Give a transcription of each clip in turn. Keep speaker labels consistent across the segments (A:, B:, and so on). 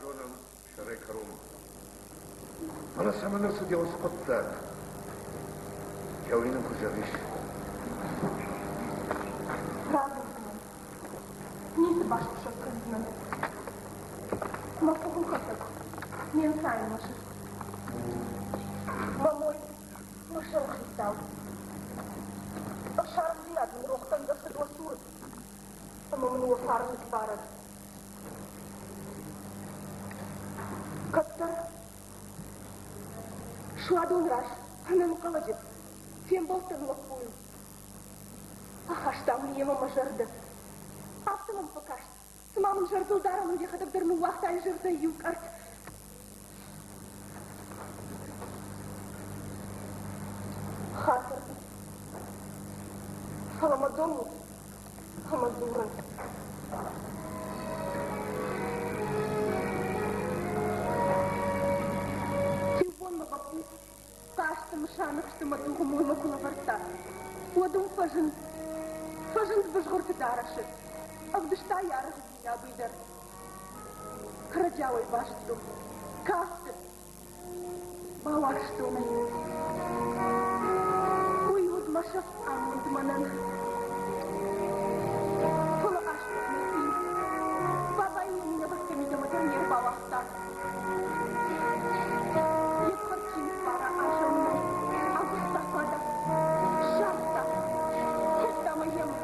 A: John'un şerekarum. Bana samana su diye uspatlar. Kevinin kucaviş.
B: Радостно. Не се баш шапка знам. Ма покухата го. Не сайнаше. Ма мой мъжъл христал. Ашарам зияден рохтан да се гласурат. Ама мнува фарни парад. Каптар. Шуадун раш. Анам каладжет. Фем болтан лапую. Ахаштам ема мажарды. Автомам покашт. Самамын жардылдарым өде қадырдырны уақтай жырды юк арт. Хатыр. Халамадону. Хамадурын. Тюбон мабапу. Каштым шанықштым адуғым ойма кулаварта. Уадым фажын. Фажын сбыжғырты дарашы. Авдышта ярығы зия бүйдір. Краджауай баштым. Касты. Балаштым. Уйуд машав амындманын. Фылы аштық мүсін. Бабай меніне бақкемеді мәдірнер балақта. Етқыр чиніс бара ажымның. Агыстақлада. Жарта. Хестамы емі.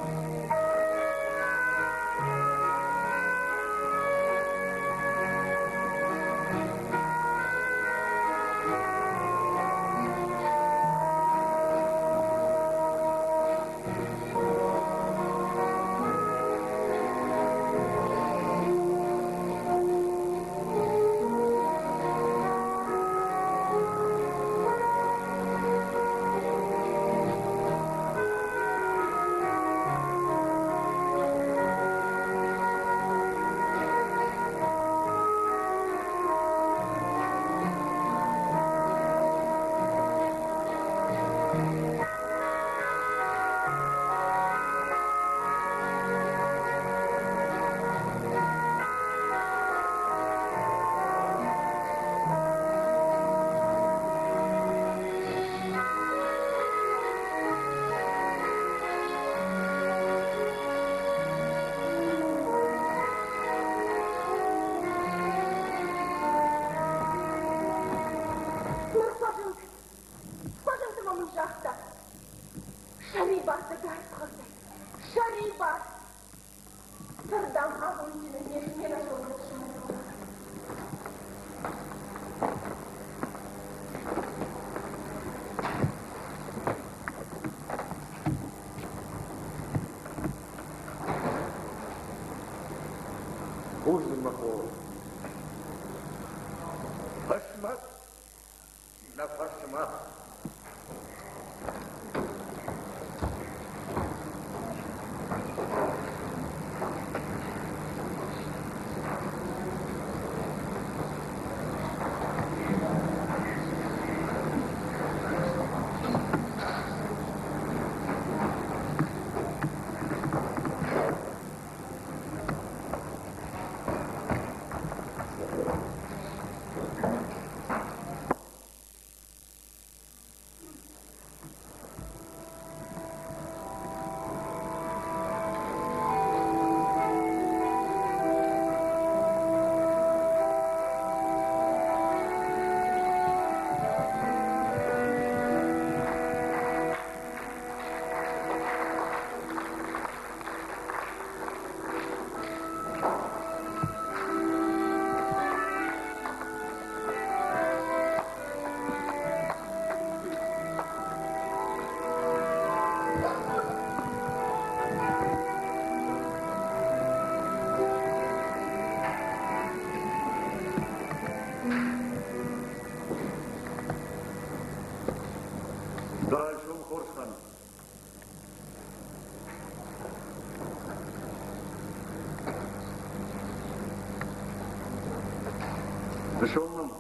A: Дышонным,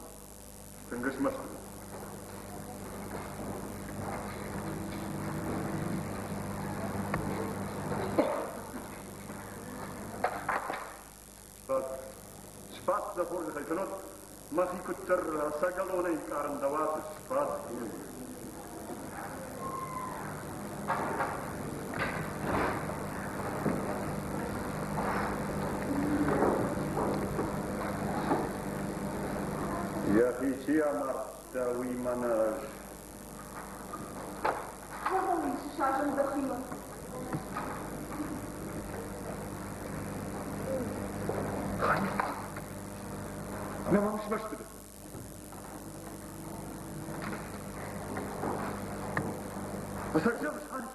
A: тынгышмашты. Спас за поры хайфено.
C: Tonot, makikutter sa galonay karandawatas, Pat. Yahichi amar dawi manaj.
B: Говори, шажен дахима.
A: أنا ما مش بشتغل. بس أرجع مش عارف.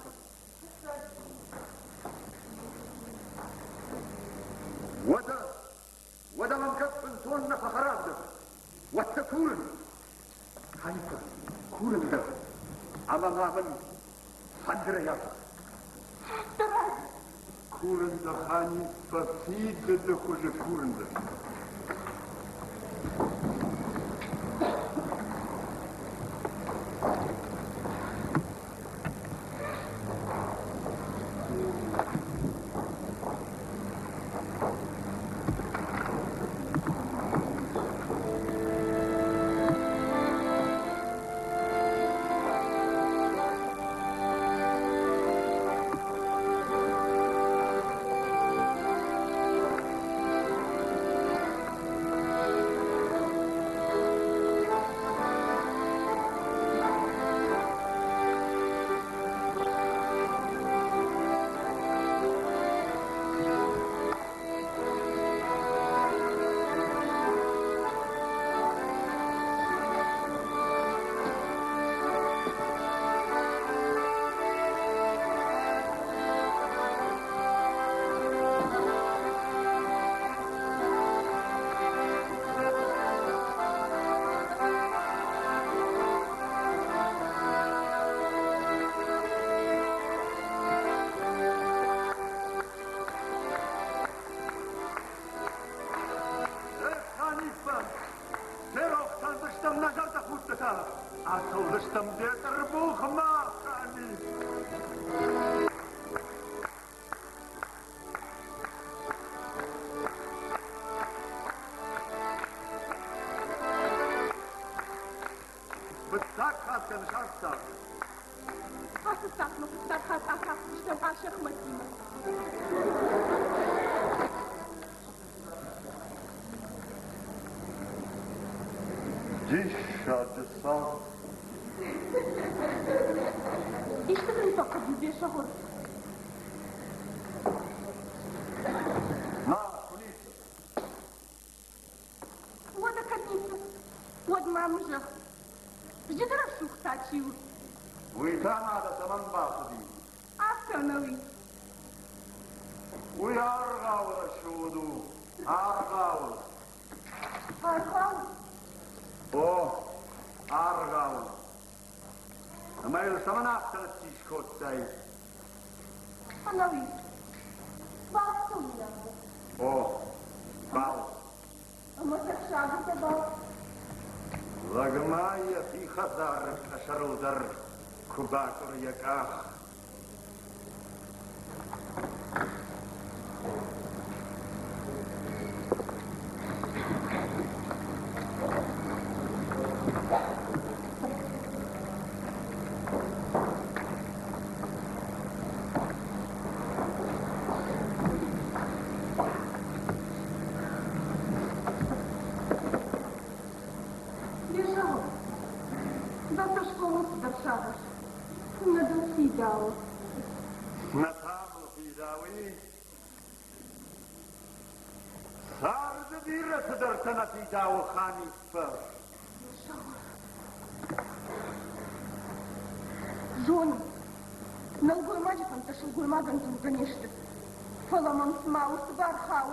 A: وده ما مكفل تولنا فخرات ده. والتكورن. خايفة. كورن ده. أما ما من حد رياضة. كورن ده خاني فسيد ده خوش كورن ده.
B: اشتغل فقط بدي شهر. وده كنيسة وده معمجة جدر الشوخ تاتشيو
C: ويتانا هذا ثمن باطدي
B: عسكرنوي
C: ويارغاول الشودو أرغاول أوه أرغاول أما يلسمن أحسن التيشكوت تاي
B: أنوي باطل يا
C: أوه باو
B: أما تخشى باطل
C: لغماية في خزار أشرو در كباتر يكاخ داو خاني فر
B: جون نلقوا ما جفن تشلقوا ما بنتم تنشت فلا من سماو سبار خاو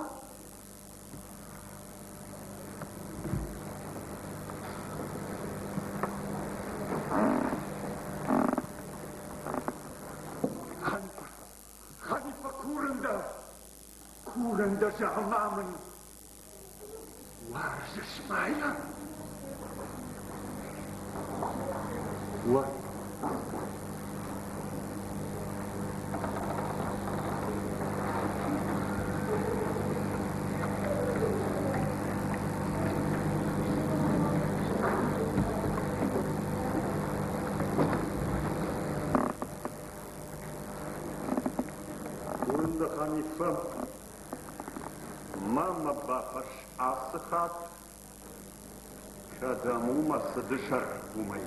C: خليفة كورندا جهنامن وارز اسماعيل Hanifă, mama bapaș asăhat, că dămuma să dășar umăi.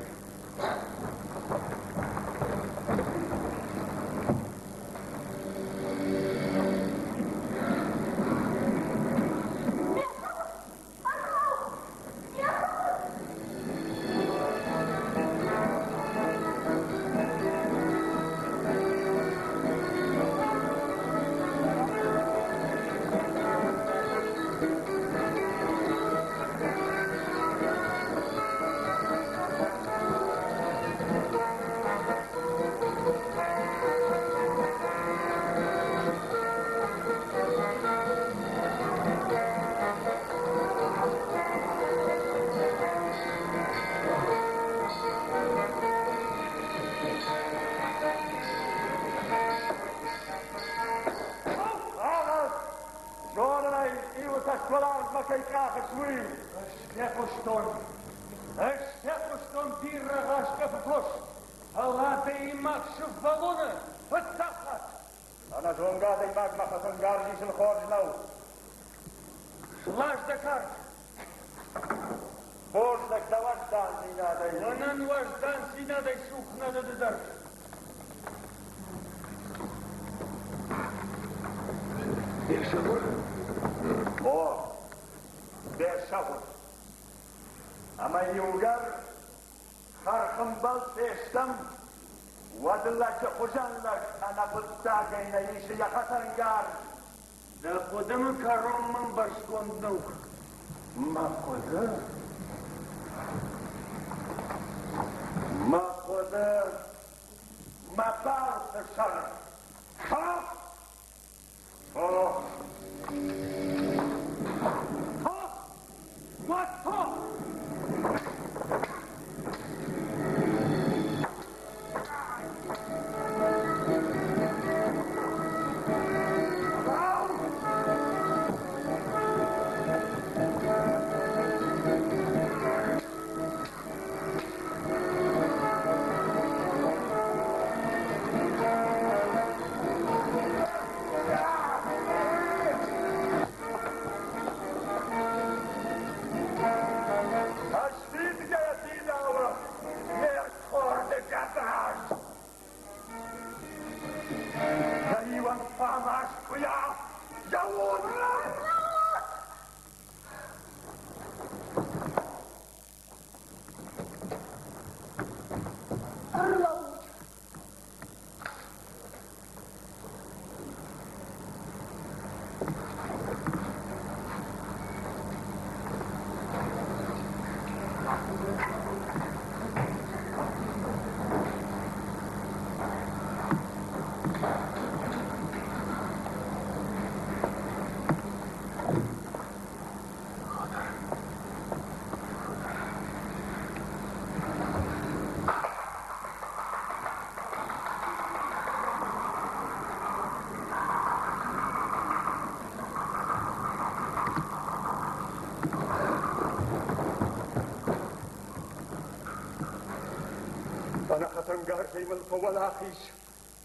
A: أنا خطنقار زي من فولاخيش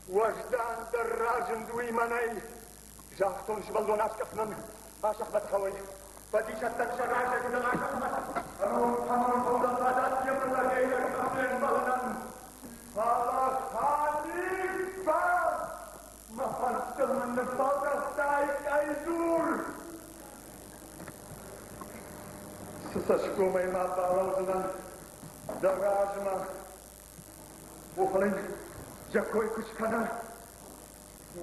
A: وجدان دراجن دوي مني جافتون شبلو ناس كفنن عاشق بتخوي فديشة تنشراجة من العاشق أروم حمام فوضى الغدات يمن لغيلك أمين بلنن فالله خاليفة ما فلسل من الفوضى ستايك أيزور ستشكو ميما باروزنن دراجمة وخلين جاكوي كشكنا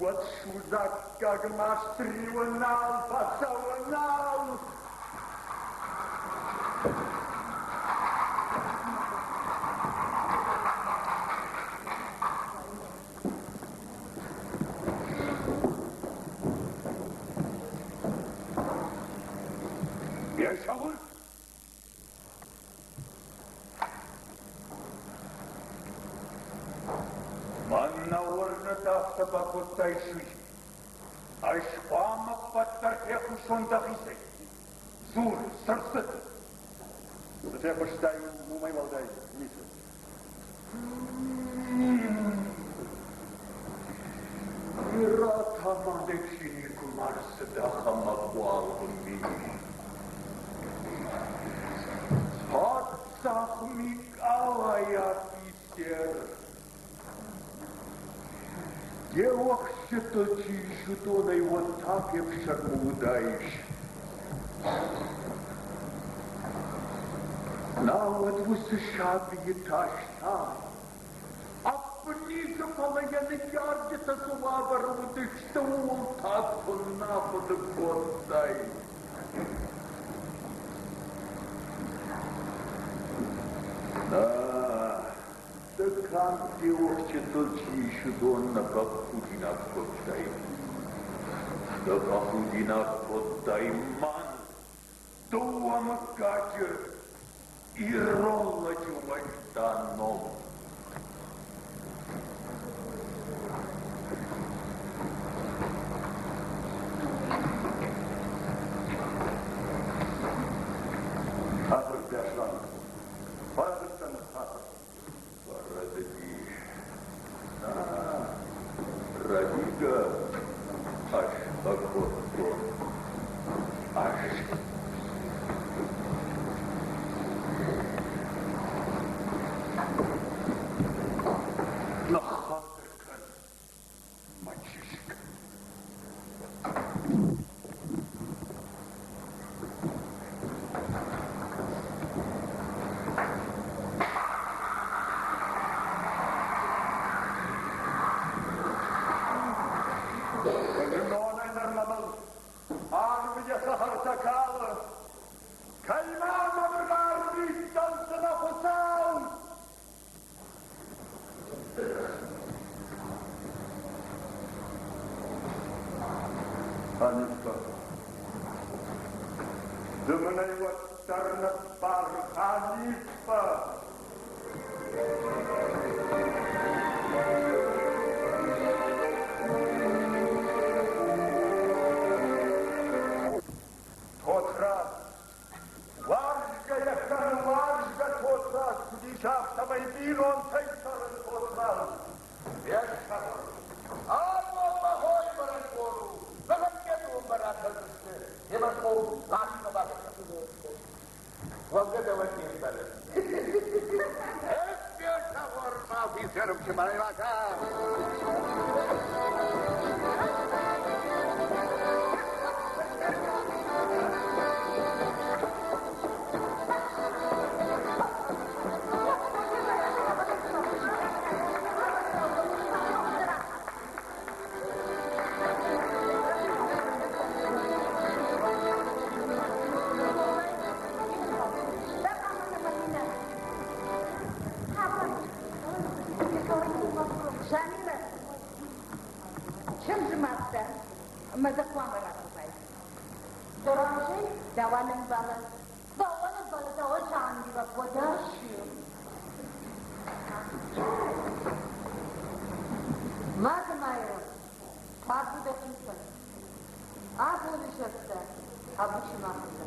A: واتشو زاكا جماشتري والنال فاسا والنال يا شاول تبقى تعيشي أشقام فترخيخ شندخيسي زور سرست ستيخش دايو مومي والداي ميسو
C: Irata manecini cu marsă de hamaboală mie. Hatsa migala ya piser. Девах щиточи шутоной вот так и в шарму даешь. На вот высышабье ташта. А пника полояны ярдета сувабару, ты что он так он нападу годдай. Как девах щиточи шутона как худина годдай. Да как худина годдай ман. Туам качер. И ролла чувальтаном.
A: Хатыр бяшлан. Парадыктан хатыр.
C: Парадыги. Радига. Аж акотто. Аж. На хатыркан. Мальчишка.
A: Анитка, дымной вот тарна пар, Анитка. Тот раз, важга, яка важга, тот раз, кудичав самой бил, он тайсарен тот раз. Я шабар.
B: Mă zăcoamă la cuvai. Doranjei, de oameni bală. Da oameni bală, da o jandi, vă podași. Măgă mai rău, papu de fiță. Abu lășăță, abu și mafță.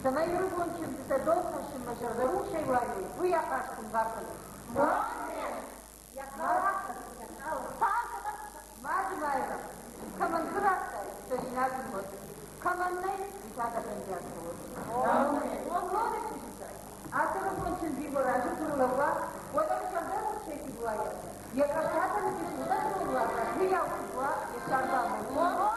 B: Să mai rugăm ce să dosă și mă jărdăru și-i oare, ui acași cum vartă. Doamne, ia carată, măgă mai rău. Kaman kırarsa söyler mi? Kaman ne? Dışarıda penceresi olur. O ne diyecek? Aslında bunun için bir barajı kurulurlar. O da dışarıda mı çekti bu ayı? Yakaşlarsa bir dışarıda kurulurlar. Bir yavrular dışarıda olur.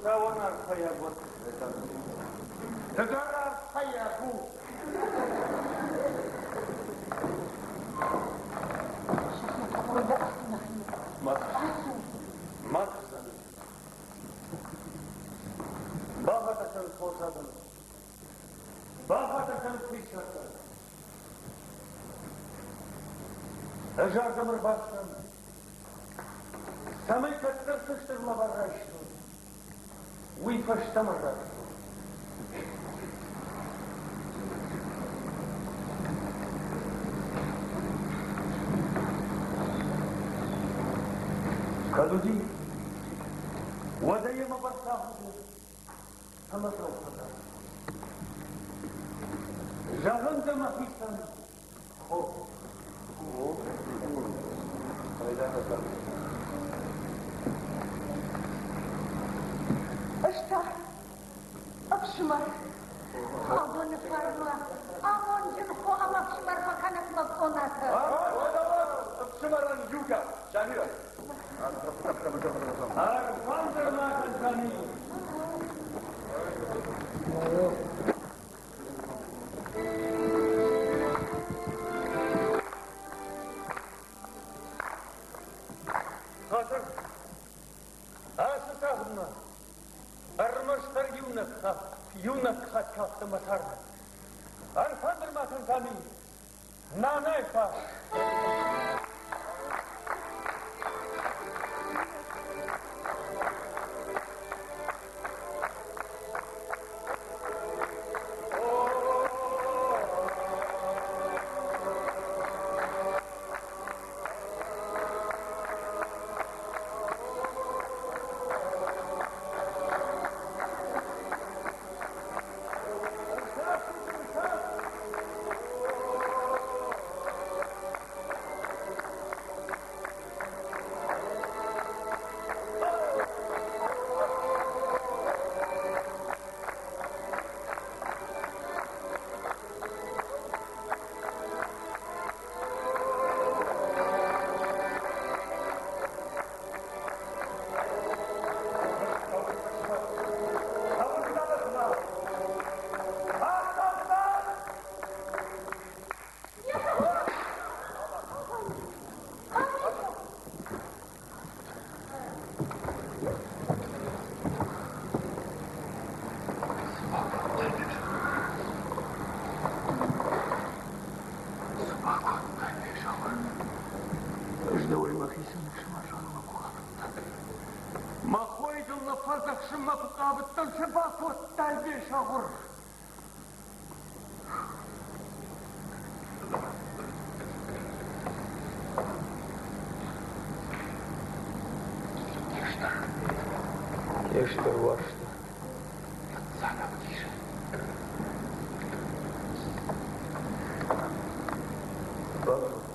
C: ساوان أرفايا قوت تدار أرفايا قو مخزن بابا تكن خوصادن بابا تكن فيشتن أجار دمر باشتن سمي كتر تشتر مبرشتن ويفشتمر راشتن كالودي ودي مبرساه تمسرو فتا جاهند ما في سن خو
B: اشتا ابشمر خابون فرما امون جنخو ام ابشمر فكانت مبقونات
C: ابشمر انجوكا شاهيرا أرفانتر ما تنساني خاطر أستاذنا أرمشتر يونك خات كافت مطارنا أرفانتر ما تنساني نانا إفاش Ешта вашта, цана птиша. Баба.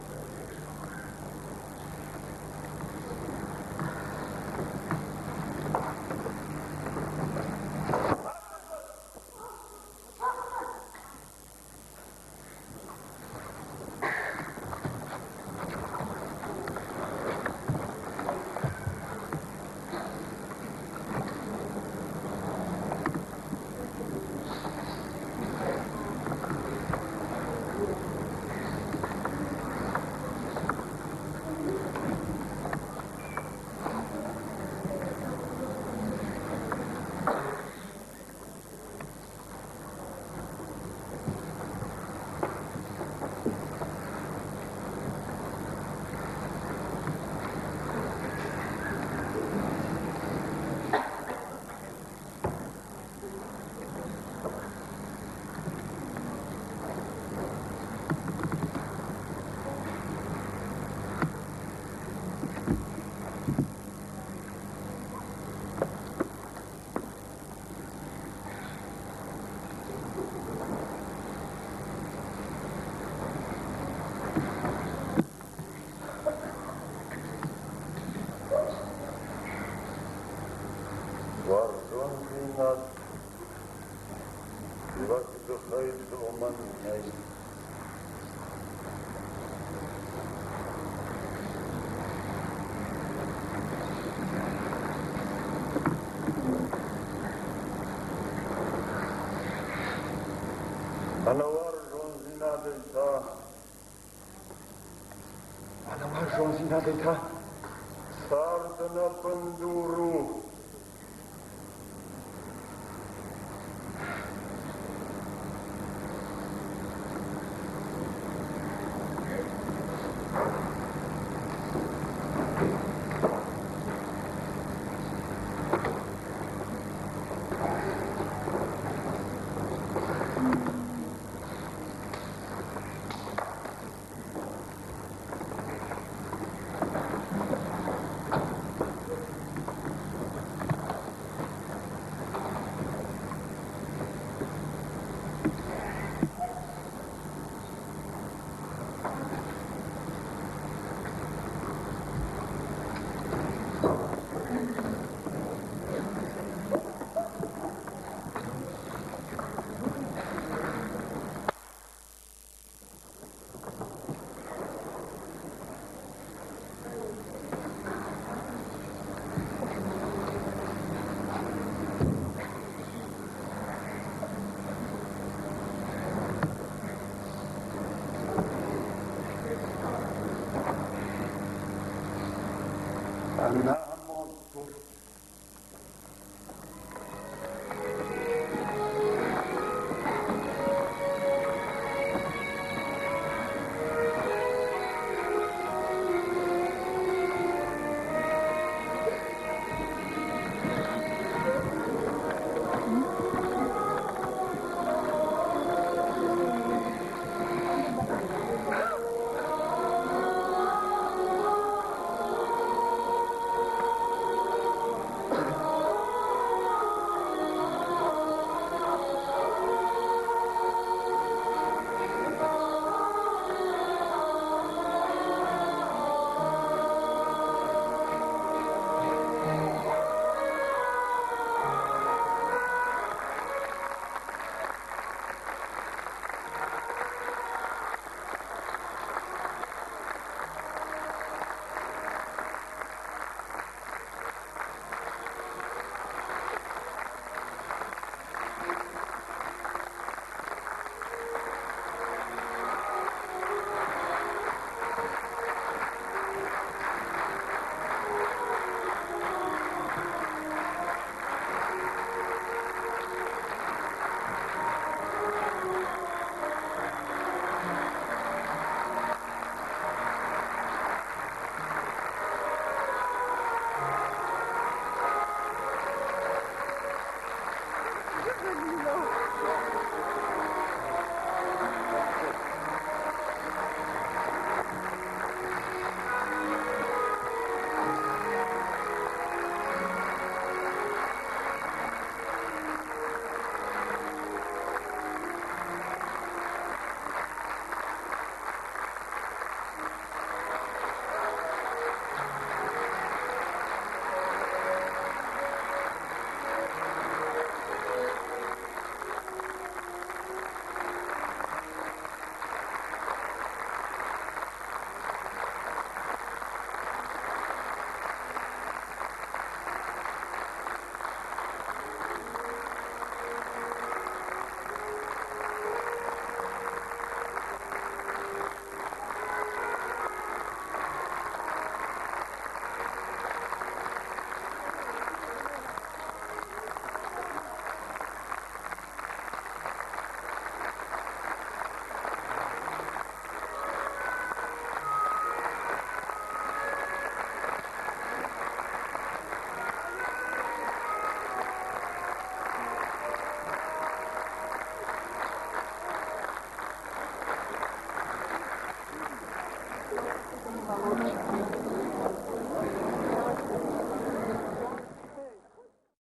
A: Anawar Jonzina Deta Sardana Panduru